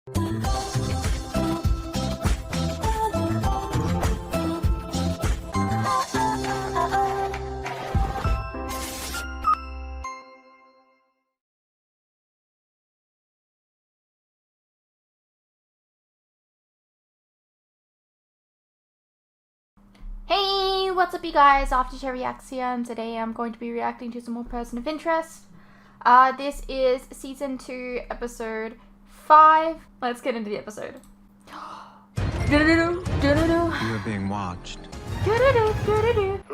Hey, what's up you guys? After Reacts here, and today I'm going to be reacting to some more Person of Interest. This is Season 2, Episode 5. Let's get into the episode. You're being watched. Who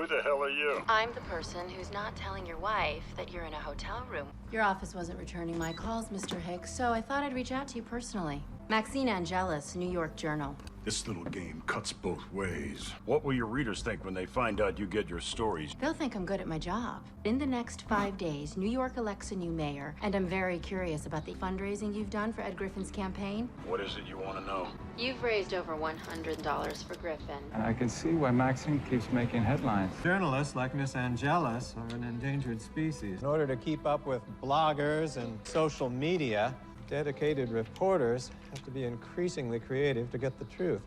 the hell are you? I'm the person who's not telling your wife that you're in a hotel room. Your office wasn't returning my calls, Mr. Hicks, so I thought I'd reach out to you personally. Maxine Angelus, New York Journal. This little game cuts both ways. What will your readers think when they find out you get your stories? They'll think I'm good at my job. In the next 5 days, New York elects a new mayor, and I'm very curious about the fundraising you've done for Ed Griffin's campaign. What is it you want to know? You've raised over $100 for Griffin. And I can see why Maxine keeps making headlines. Journalists like Miss Angelus are an endangered species. In order to keep up with bloggers and social media, dedicated reporters have to be increasingly creative to get the truth.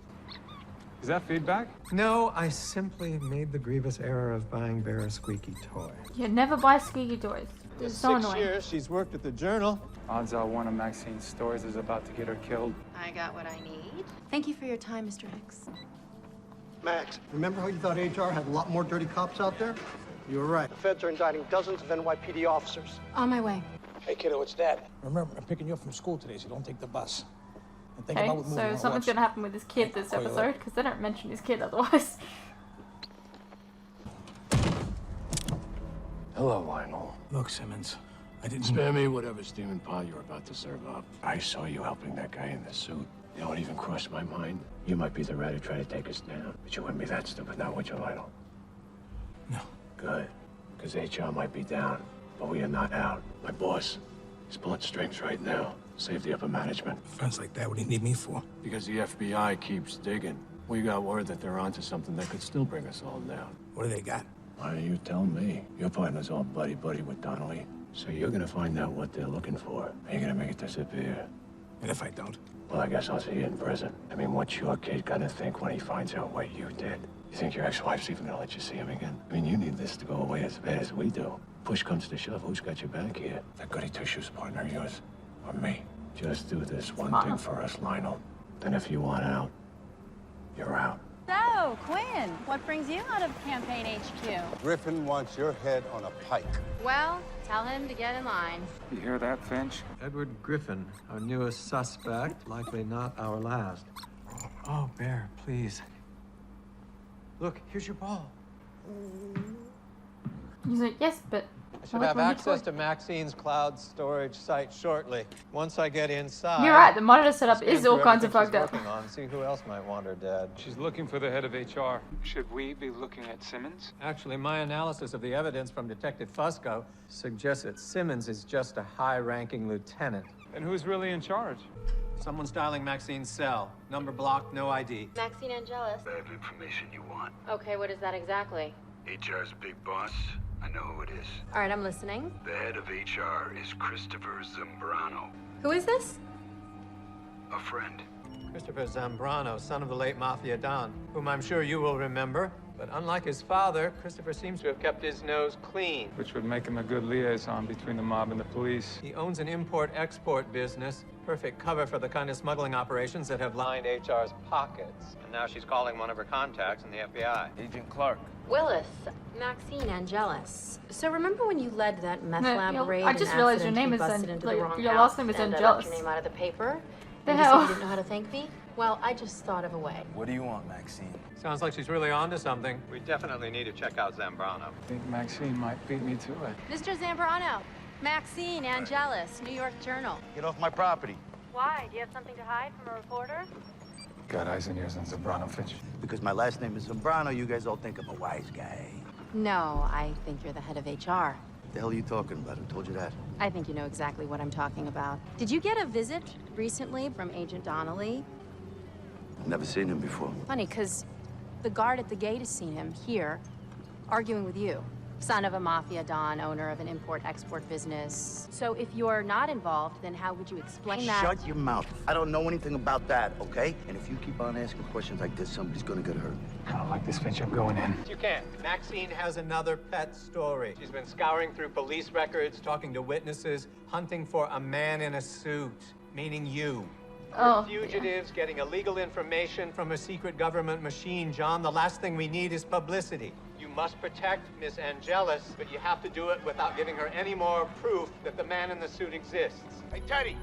Is that feedback? No, I simply made the grievous error of buying Bear a squeaky toy. You never buy squeaky toys. This is so 6 annoying. years she's worked at the Journal. Odds are one of Maxine's stories is about to get her killed. I got what I need. Thank you for your time, Mr. Hicks. Max, remember how you thought HR had a lot more dirty cops out there? You were right. The feds are indicting dozens of NYPD officers. On my way. Hey, kiddo, it's Dad. Remember, I'm picking you up from school today, so don't take the bus. And think Okay, about what movie you so wanna something's watch. gonna happen with this kid this episode, because they don't mention his kid otherwise. Hello, Lionel. Look, Simmons, I didn't spare me whatever steaming pot you're about to serve up. I saw you helping that guy in the suit. You know what even crossed my mind? You might be the rat who tried to take us down, but you wouldn't be that stupid now, would you, Lionel? No. Good, because HR might be down, but we are not out. My boss is pulling strings right now. Save the upper management. Friends like that, what do you need me for? Because the FBI keeps digging. We got word that they're onto something that could still bring us all down. What do they got? Why don't you tell me? Your partner's all buddy-buddy with Donnelly. So you're gonna find out what they're looking for. And you're gonna make it disappear. And if I don't? Well, I guess I'll see you in prison. I mean, what's your kid gonna think when he finds out what you did? You think your ex-wife's even gonna let you see him again? I mean, you need this to go away as bad as we do. Push comes to shove, who's got your back here? That goody two-shoes partner of yours? Or me? Just do this one thing for us, Lionel. Then if you want out, you're out. So, Quinn, what brings you out of Campaign HQ? Griffin wants your head on a pike. Well, tell him to get in line. You hear that, Finch? Edward Griffin, our newest suspect, likely not our last. Oh, Bear, please. Look, here's your ball. He's like, yes, but I should have access to Maxine's cloud storage site shortly. Once I get inside... You're right, the monitor setup scan is all through kinds of everything fucked she's up. working on, see who else might want her dead. She's looking for the head of HR. Should we be looking at Simmons? Actually, my analysis of the evidence from Detective Fusco suggests that Simmons is just a high-ranking lieutenant. And who's really in charge? Someone's dialing Maxine's cell. Number blocked, no ID. Maxine Angelus. I have information you want. Okay, what is that exactly? HR's big boss. I know who it is. All right, I'm listening. The head of HR is Christopher Zambrano, Who is this? a friend. Christopher Zambrano, son of the late Mafia Don, whom I'm sure you will remember. But unlike his father, Christopher seems to have kept his nose clean. Which would make him a good liaison between the mob and the police. He owns an import-export business, perfect cover for the kind of smuggling operations that have lined HR's pockets. And now she's calling one of her contacts in the FBI. Agent Clark. Willis. Maxine Angelus. So remember when you led that meth lab raid? I just and realized your name accidentally is busted into the wrong your last name house is and Angelus. left your name out of the paper? The And you hell? said you didn't know how to thank me? Well, I just thought of a way. What do you want, Maxine? Sounds like she's really onto something. We definitely need to check out Zambrano. I think Maxine might beat me to it. Mr. Zambrano, Maxine Angelus, New York Journal. Get off my property. Why? Do you have something to hide from a reporter? Got eyes and ears on Zambrano, Finch. Because my last name is Zambrano, you guys all think I'm a wise guy. No, I think you're the head of HR. The hell are you talking about? Who told you that? I think you know exactly what I'm talking about. Did you get a visit recently from Agent Donnelly? I've never seen him before. Funny, because the guard at the gate has seen him here, arguing with you. Son of a mafia don, owner of an import-export business. So if you're not involved, then how would you explain that? Shut your mouth. I don't know anything about that, okay? And if you keep on asking questions like this, somebody's gonna get hurt. I don't like this, Finch. I'm going in. You can't. Maxine has another pet story. She's been scouring through police records, talking to witnesses, hunting for a man in a suit, meaning you. Oh, Fugitives getting illegal information from a secret government machine, John. The last thing we need is publicity. You must protect Miss Angelus, but you have to do it without giving her any more proof that the man in the suit exists. Hey, Teddy,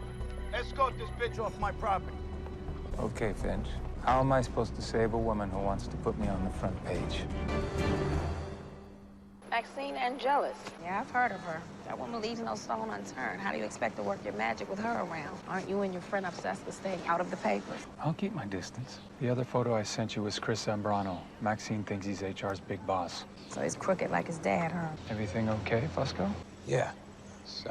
escort this bitch off my property. Okay, Finch. How am I supposed to save a woman who wants to put me on the front page? Maxine Angelus. Yeah, I've heard of her. That woman leaves no stone unturned. How do you expect to work your magic with her around? Aren't you and your friend obsessed with staying out of the papers? I'll keep my distance. The other photo I sent you was Chris Zambrano. Maxine thinks he's HR's big boss. So he's crooked like his dad, huh? Everything okay, Fusco? Yeah. It's,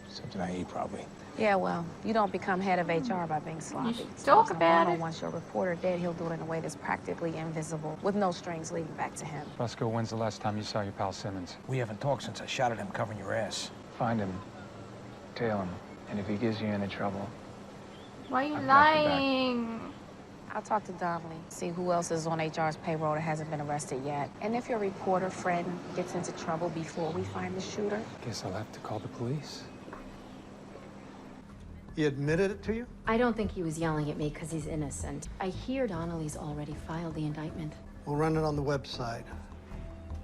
something I eat, probably. Yeah, well, you don't become head of HR by being sloppy. You should talk about it. Once your reporter dead, he'll do it in a way that's practically invisible, with no strings leading back to him. Fusco, when's the last time you saw your pal Simmons? We haven't talked since I shot at him covering your ass. Find him, tail him, and if he gives you any trouble... Why are you I've got your back. lying? I'll talk to Donnelly, see who else is on HR's payroll that hasn't been arrested yet. And if your reporter friend gets into trouble before we find the shooter... Guess I'll have to call the police. He admitted it to you? I don't think he was yelling at me because he's innocent. I hear Donnelly's already filed the indictment. We'll run it on the website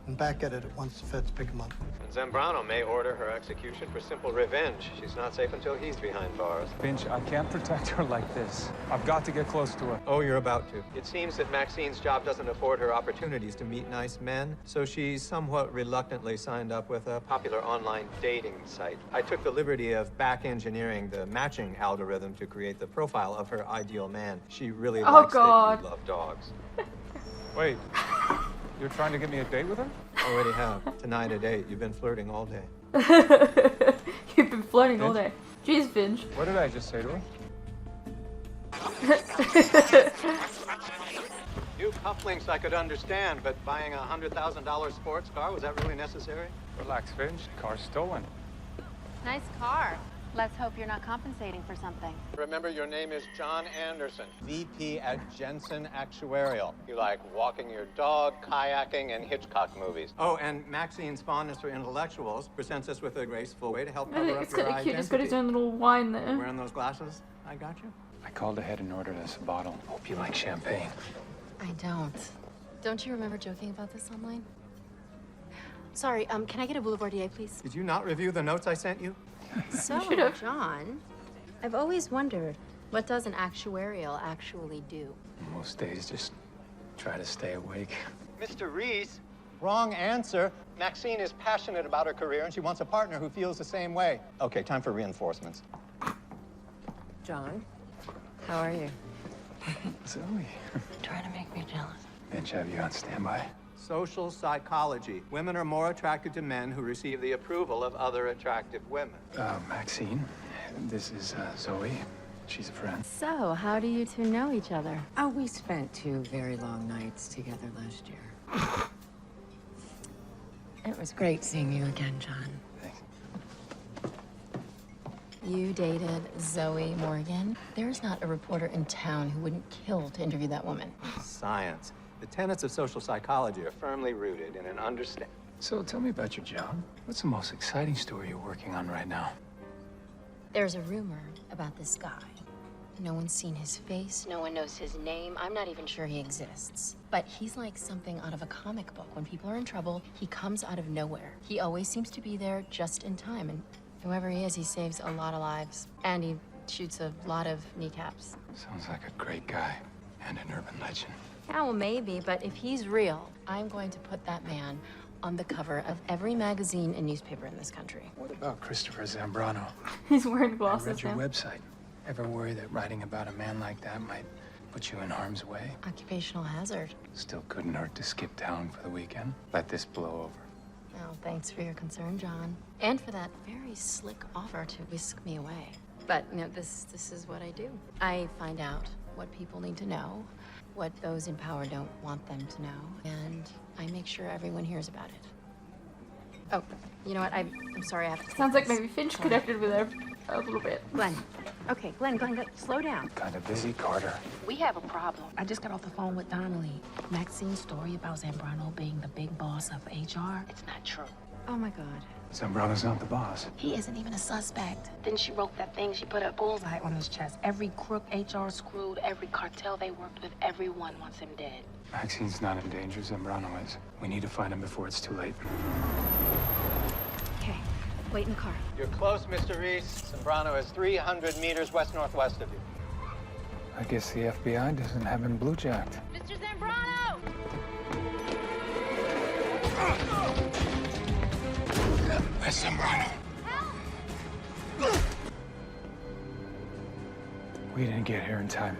and back at it once the feds pick him up. And Zambrano may order her execution for simple revenge. She's not safe until he's behind bars. Finch, I can't protect her like this. I've got to get close to her. Oh, you're about to. It seems that Maxine's job doesn't afford her opportunities to meet nice men, so she somewhat reluctantly signed up with a popular online dating site. I took the liberty of back engineering the matching algorithm to create the profile of her ideal man. She really likes that you love dogs. Wait, you're trying to get me a date with her? Already have. Tonight a date. You've been flirting all day. You've been flirting all day. Jeez, Finch. What did I just say to her? You cufflinks I could understand, but buying a $100,000 sports car, was that really necessary? Relax, Finch. Car's stolen. Nice car. Let's hope you're not compensating for something. Remember, your name is John Anderson, VP at Jensen Actuarial. You like walking your dog, kayaking, and Hitchcock movies. Oh, and Maxine's fondness for intellectuals presents us with a graceful way to help cover up It's your kind of identity. cute. He's got his own little wine there. Wearing those glasses? I got you. I called ahead and ordered us a bottle. Hope you like champagne. I don't. Don't you remember joking about this online? Sorry, can I get a Boulevardier, please? Did you not review the notes I sent you? So, John, I've always wondered, what does an actuarial actually do? Most days, just try to stay awake. Mr. Reese, wrong answer. Maxine is passionate about her career, and she wants a partner who feels the same way. Okay, time for reinforcements. John, how are you? Zoe. Trying to make me jealous. Finch, have you on standby? Social psychology. Women are more attracted to men who receive the approval of other attractive women. Maxine, this is Zoe. She's a friend. So, how do you two know each other? Oh, we spent 2 very long nights together last year. It was great seeing you again, John. Thanks. You dated Zoe Morgan? There's not a reporter in town who wouldn't kill to interview that woman. Science. The tenets of social psychology are firmly rooted in an understanding. So tell me about your job. What's the most exciting story you're working on right now? There's a rumor about this guy. No one's seen his face, no one knows his name. I'm not even sure he exists. But he's like something out of a comic book. When people are in trouble, he comes out of nowhere. He always seems to be there just in time, and whoever he is, he saves a lot of lives. And he shoots a lot of kneecaps. Sounds like a great guy and an urban legend. Yeah, well, maybe, but if he's real, I'm going to put that man on the cover of every magazine and newspaper in this country. What about Christopher Zambrano? He's wearing I glasses read your now. website. Ever worry that writing about a man like that might put you in harm's way? Occupational hazard. Still couldn't hurt to skip town for the weekend. Let this blow over. Well, thanks for your concern, John. And for that very slick offer to whisk me away. But, you know, this is what I do. I find out what people need to know, what those in power don't want them to know, and I make sure everyone hears about it. Oh, you know what? I'm sorry. I have to take Sounds like this. maybe Finch connected with her a little bit. Glenn. Okay, Glenn, slow down. Kind of busy, Carter. We have a problem. I just got off the phone with Donnelly. Maxine's story about Zambrano being the big boss of HR, it's not true. Oh my God. Zambrano's not the boss. He isn't even a suspect. Then she wrote that thing, she put a bullseye on his chest. Every crook HR screwed, every cartel they worked with, everyone wants him dead. Maxine's not in danger, Zambrano is. We need to find him before it's too late. Okay, wait in the car. You're close, Mr. Reese. Zambrano is 300 meters west-northwest of you. I guess the FBI doesn't have him blue-jacked. Mr. Zambrano! Where's Zambrano? We didn't get here in time.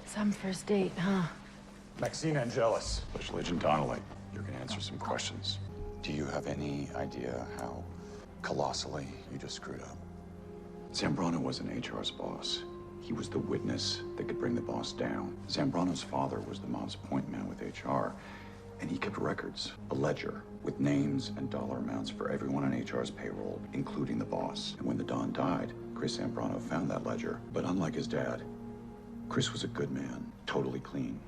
Some first date, huh? Maxine Angelis, Special Agent Donnelly. You're gonna answer some questions. Do you have any idea how colossally you just screwed up? Zambrano wasn't HR's boss. He was the witness that could bring the boss down. Zambrano's father was the mob's point man with HR, and he kept records, a ledger, with names and dollar amounts for everyone on HR's payroll, including the boss. And when the Don died, Chris Zambrano found that ledger. But unlike his dad, Chris was a good man, totally clean.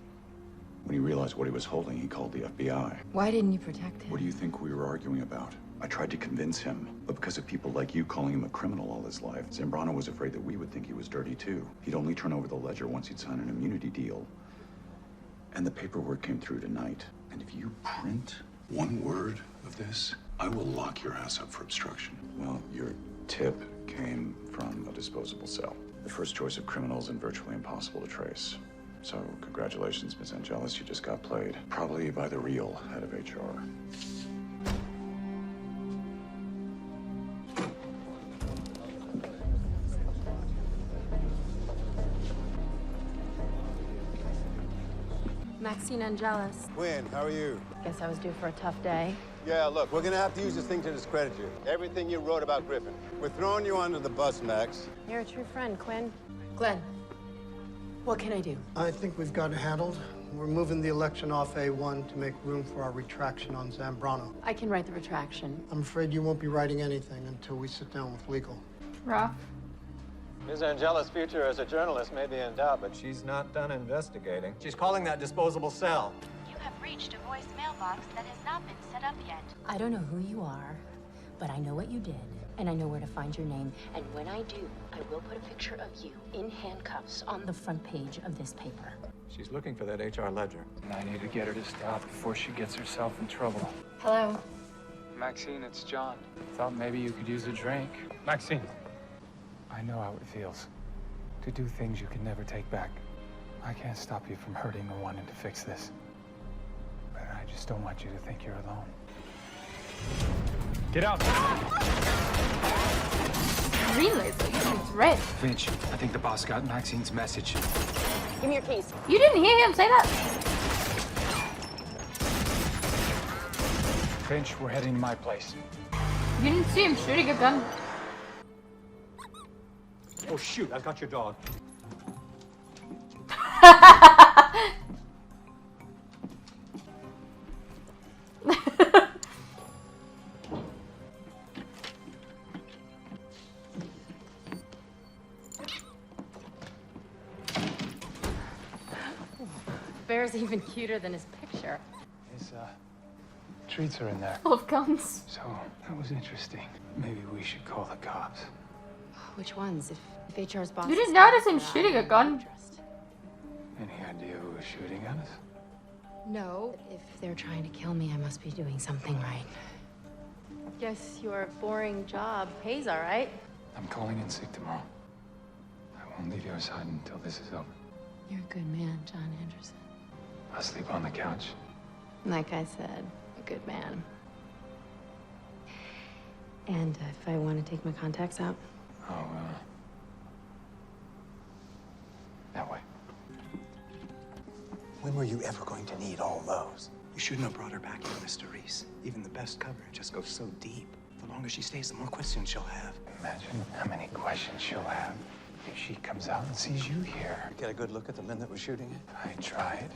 When he realized what he was holding, he called the FBI. Why didn't you protect him? What do you think we were arguing about? I tried to convince him, but because of people like you calling him a criminal all his life, Zambrano was afraid that we would think he was dirty too. He'd only turn over the ledger once he'd sign an immunity deal. And the paperwork came through tonight. And if you print one word of this, I will lock your ass up for obstruction. Well, your tip came from a disposable cell. The first choice of criminals and virtually impossible to trace. So, congratulations, Ms. Angelis, you just got played. Probably by the real head of HR. Maxine Angelis. Quinn, how are you? Guess I was due for a tough day. Yeah, look, we're gonna have to use this thing to discredit you. Everything you wrote about Griffin. We're throwing you under the bus, Max. You're a true friend, Quinn. Glenn, what can I do? I think we've got it handled. We're moving the election off A1 to make room for our retraction on Zambrano. I can write the retraction. I'm afraid you won't be writing anything until we sit down with legal. Rough. Ms. Angelis' future as a journalist may be in doubt, but she's not done investigating. She's calling that disposable cell. You have reached a voice mailbox that has not been set up yet. I don't know who you are, but I know what you did, and I know where to find your name. And when I do, I will put a picture of you in handcuffs on the front page of this paper. She's looking for that HR ledger. And I need to get her to stop before she gets herself in trouble. Hello. Maxine, it's John. Thought maybe you could use a drink. Maxine. I know how it feels to do things you can never take back. I can't stop you from hurting or wanting to fix this. But I just don't want you to think you're alone. Get out! Green laser, it's red. Finch, I think the boss got Maxine's message. Give me your keys. You didn't hear him say that? Finch, we're heading to my place. You didn't see him shooting a gun. Oh, shoot, I've got your dog. Bear's even cuter than his picture. His, treats are in there. Full of guns. So, that was interesting. Maybe we should call the cops. Which ones? If HR's boss... You didn't notice him shooting a gun. Any idea who was shooting at us? No. If they're trying to kill me, I must be doing something right. Guess your boring job pays all right. I'm calling in sick tomorrow. I won't leave your side until this is over. You're a good man, John Anderson. I'll sleep on the couch. Like I said, a good man. And if I want to take my contacts out? Oh, that way. When were you ever going to need all those? You shouldn't have brought her back here, Mr. Reese. Even the best cover just goes so deep. The longer she stays, the more questions she'll have. Imagine how many questions she'll have if she comes out and sees you here. Get a good look at the men that were shooting it? I tried.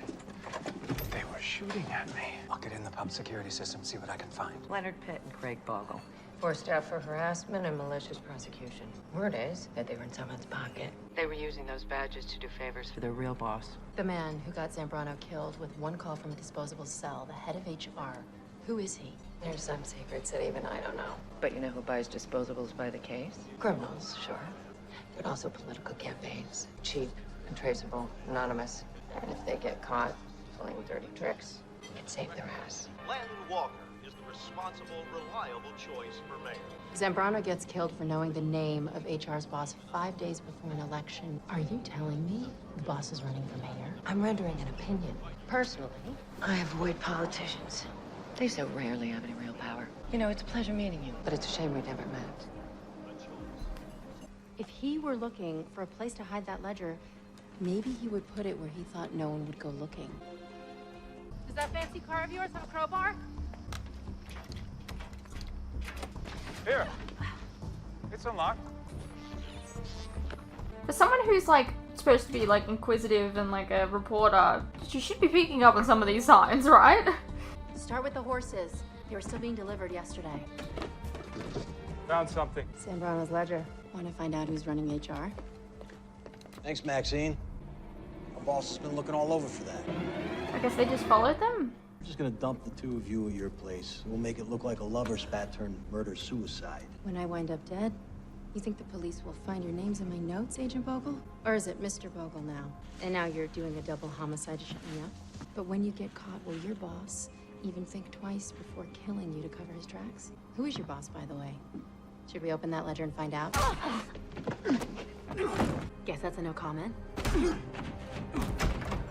they were shooting at me. I'll get in the pub security system and see what I can find. Leonard Pitt and Craig Bogle. Forced out for harassment and malicious prosecution. Word is that they were in someone's pocket. They were using those badges to do favors for their real boss. The man who got Zambrano killed with one call from a disposable cell, the head of HR. Who is he? There's some secrets that even I don't know. But you know who buys disposables by the case? Criminals, sure. But also political campaigns. Cheap, untraceable, anonymous. And if they get caught pulling dirty tricks, it can save their ass. Landon Walker is the responsible, reliable choice for mayor. Zambrano gets killed for knowing the name of HR's boss 5 days before an election. Are you telling me the boss is running for mayor? I'm rendering an opinion. Personally, I avoid politicians. They so rarely have any real power. You know, it's a pleasure meeting you, but it's a shame we never met. If he were looking for a place to hide that ledger, maybe he would put it where he thought no one would go looking. Does that fancy car of yours have a crowbar? Here. It's unlocked. For someone who's like supposed to be like inquisitive and like a reporter, she should be picking up on some of these signs, right? Start with the horses. They were still being delivered yesterday. Found something. Zambrano's ledger. Want to find out who's running HR? Thanks, Maxine. My boss has been looking all over for that. I guess they just followed them. I'm just gonna dump the two of you at your place. We'll make it look like a lover spat turned murder-suicide. When I wind up dead, you think the police will find your names in my notes, Agent Bogle? Or is it Mr. Bogle now? And now you're doing a double homicide to shut me up? But when you get caught, will your boss even think twice before killing you to cover his tracks? Who is your boss, by the way? Should we open that ledger and find out? Guess that's a no comment.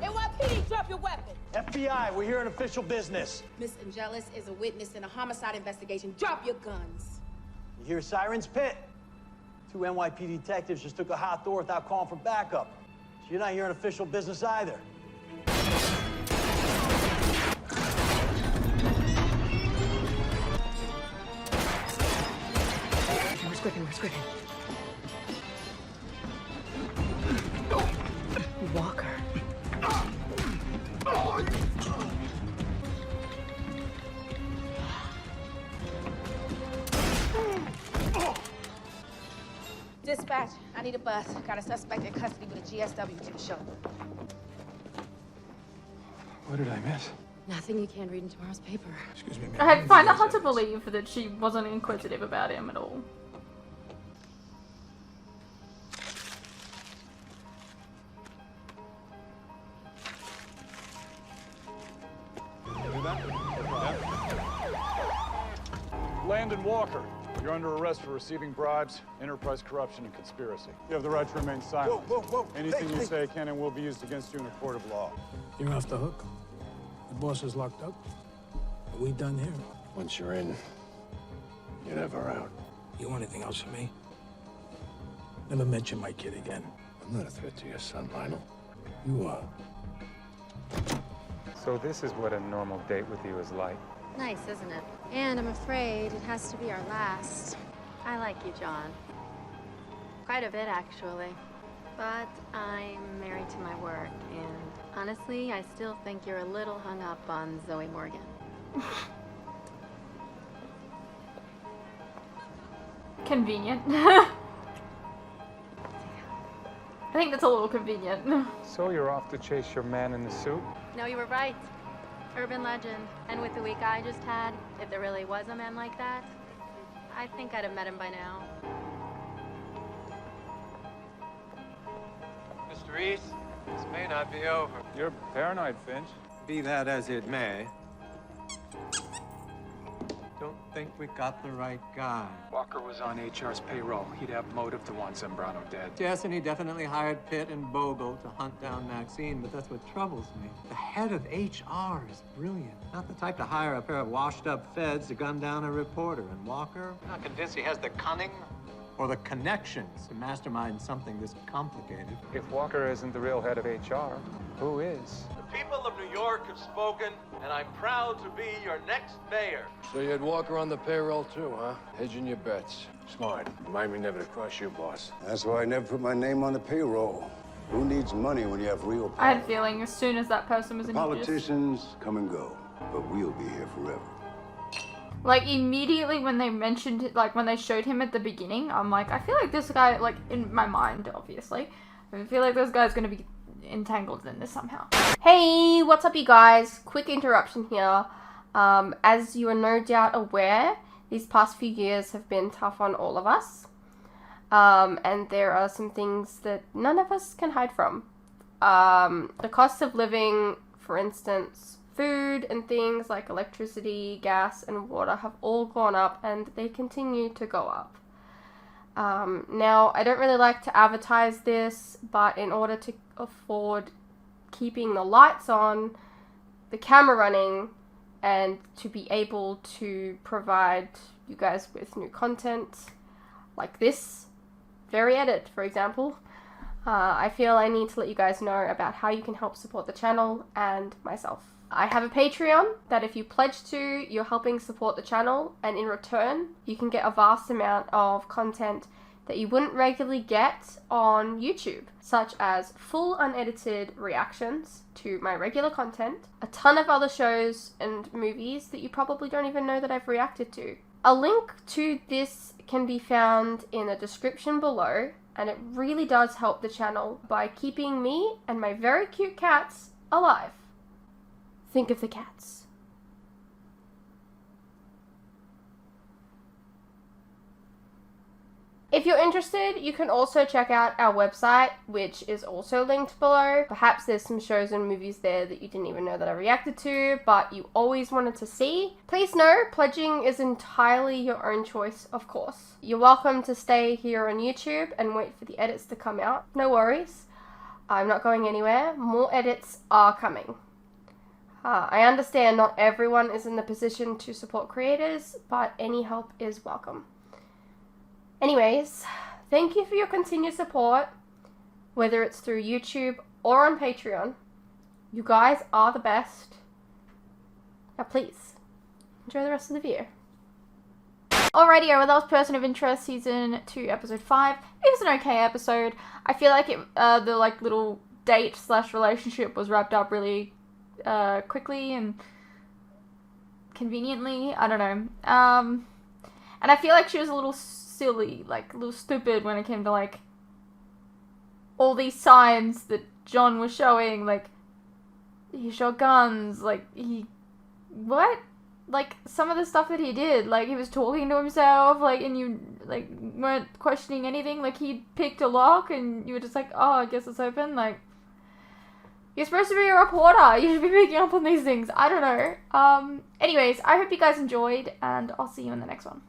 NYPD, drop your weapon. FBI, we're here in official business. Miss Angelus is a witness in a homicide investigation. Drop your guns. You hear sirens, Pitt? 2 NYPD detectives just took a hot door without calling for backup. So you're not here in official business either. We're squipping. Walker. Dispatch, I need a bus. Got a suspect in custody with a GSW to the shoulder. What did I miss? Nothing you can't read in tomorrow's paper. Excuse me, I find it hard to believe that she wasn't inquisitive about him at all. Landon Walker, you're under arrest for receiving bribes, enterprise corruption, and conspiracy. You have the right to remain silent. Whoa. Anything you say can and will be used against you in a court of law. You're off the hook. The boss is locked up. Are we done here? Once you're in, you're never out. You want anything else from me? Never mention my kid again. I'm not a threat to your son, Lionel. You are. So this is what a normal date with you is like. Nice, isn't it? And I'm afraid it has to be our last. I like you, John. Quite a bit, actually. But I'm married to my work, and honestly, I still think you're a little hung up on Zoe Morgan. Convenient. I think that's a little convenient. So you're off to chase your man in the suit? No, you were right. Urban legend. And with the week I just had, if there really was a man like that, I think I'd have met him by now. Mr. Reese, this may not be over. You're paranoid, Finch. Be that as it may, don't think we got the right guy. Walker was on HR's payroll. He'd have motive to want Zambrano dead. Yes, and he definitely hired Pitt and Bogle to hunt down Maxine, but that's what troubles me. The head of HR is brilliant. Not the type to hire a pair of washed-up feds to gun down a reporter. And Walker, I'm not convinced he has the cunning or the connections to mastermind something this complicated. If Walker isn't the real head of HR, who is? The people of New York have spoken, and I'm proud to be your next mayor. So you had Walker on the payroll too, huh? Hedging your bets. Smart. Remind me never to cross you, boss. That's why I never put my name on the payroll. Who needs money when you have real power? I had a feeling as soon as that person was introduced. Politicians come and go, but we'll be here forever. Like, immediately when they mentioned it, like, when they showed him at the beginning, I'm like, I feel like this guy, like, in my mind, obviously, I feel like this guy's gonna be entangled in this somehow. Hey, what's up, you guys? Quick interruption here. As you are no doubt aware, these past few years have been tough on all of us. And there are some things that none of us can hide from. The cost of living, for instance, food and things like electricity, gas, and water have all gone up, and they continue to go up. Now, I don't really like to advertise this, but in order to afford keeping the lights on, the camera running, and to be able to provide you guys with new content like this very edit, for example, I feel I need to let you guys know about how you can help support the channel and myself. I have a Patreon that if you pledge to, you're helping support the channel, and in return, you can get a vast amount of content that you wouldn't regularly get on YouTube, such as full unedited reactions to my regular content, a ton of other shows and movies that you probably don't even know that I've reacted to. A link to this can be found in the description below, and it really does help the channel by keeping me and my very cute cats alive. Think of the cats. If you're interested, you can also check out our website, which is also linked below. Perhaps there's some shows and movies there that you didn't even know that I reacted to, but you always wanted to see. Please know, pledging is entirely your own choice, of course. You're welcome to stay here on YouTube and wait for the edits to come out. No worries. I'm not going anywhere. More edits are coming. I understand not everyone is in the position to support creators, but any help is welcome. Anyways, thank you for your continued support, whether it's through YouTube or on Patreon. You guys are the best. Now please, enjoy the rest of the video. Alrighty, well, that was Person of Interest, Season 2, Episode 5. It was an okay episode. I feel like the like little date/relationship was wrapped up really quickly and conveniently. I don't know. And I feel like she was a little silly, like a little stupid when it came to like all these signs that John was showing. Like, he showed guns, like what? Like, some of the stuff that he did, like, he was talking to himself, like, and you, like, weren't questioning anything. Like, he picked a lock, and you were just like, oh, I guess it's open. Like, you're supposed to be a reporter. You should be picking up on these things. I don't know. Anyways, I hope you guys enjoyed, and I'll see you in the next one.